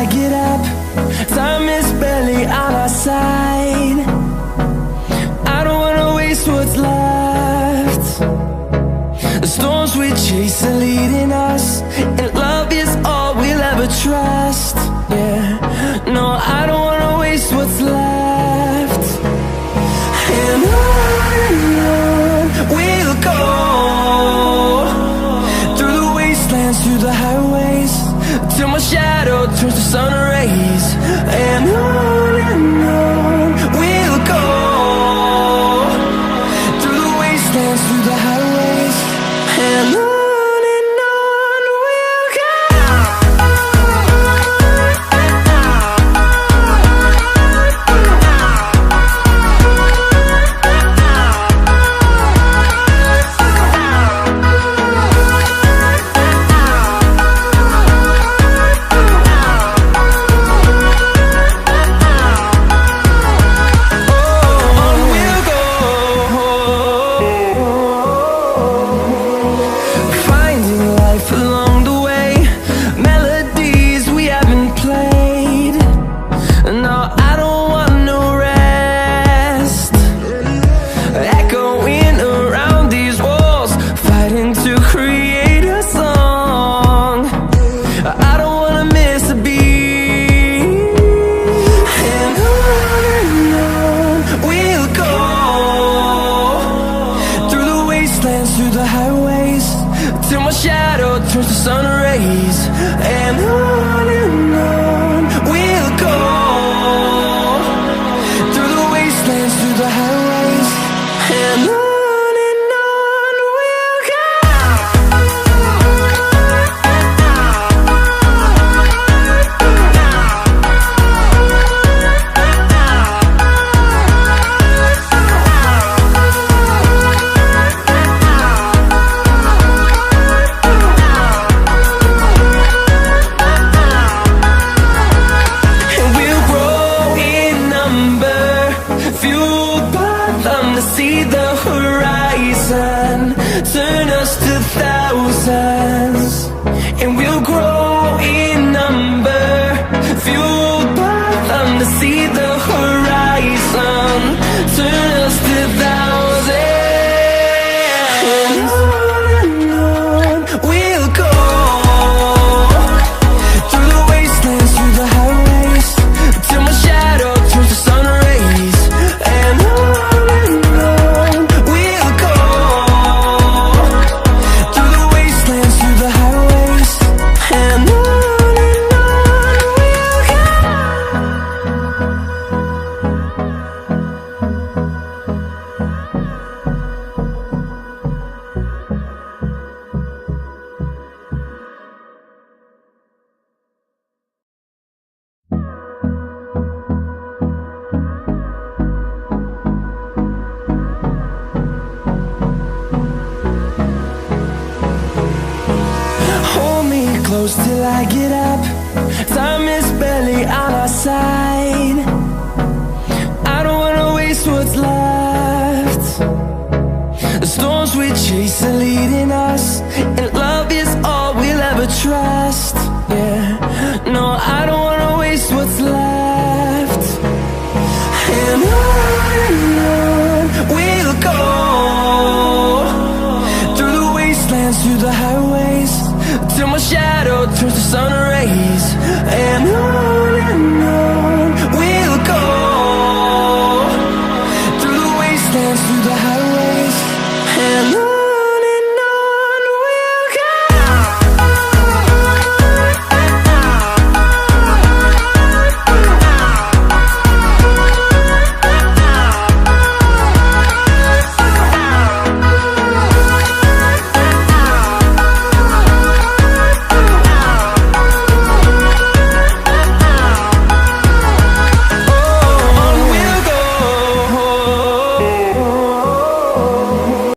I get up. Time is barely on our side. I don't wanna waste what's left. The storms we chase are leading us, and love is all we'll ever trust. Yeah, no, I don't wanna waste what's left. And on we'll go, through the wastelands, through the highways, till my shadow turns to sun rays. And on we'll go, through the wastelands, through the highways, and on we'll go. Through the highways, till my shadow turns to sun rays. And on we'll go, through the wastelands, through the highways, and on we'll go. See the horizon, turn us to thousands, and we'll grow in number, fueled by them. To see the horizon, turn us to thousands, and on we'll go, through the wastelands, through the highways, till my shadow turns to sun rays. And close till I get up. Time is barely on our side. I don't wanna waste what's left. The storms we chase are leading us, and love is all we'll ever trust. Yeah, no, I don't wanna waste what's left. And on we'll go, through the wastelands, through the highways, till my shadow turns to sun rays.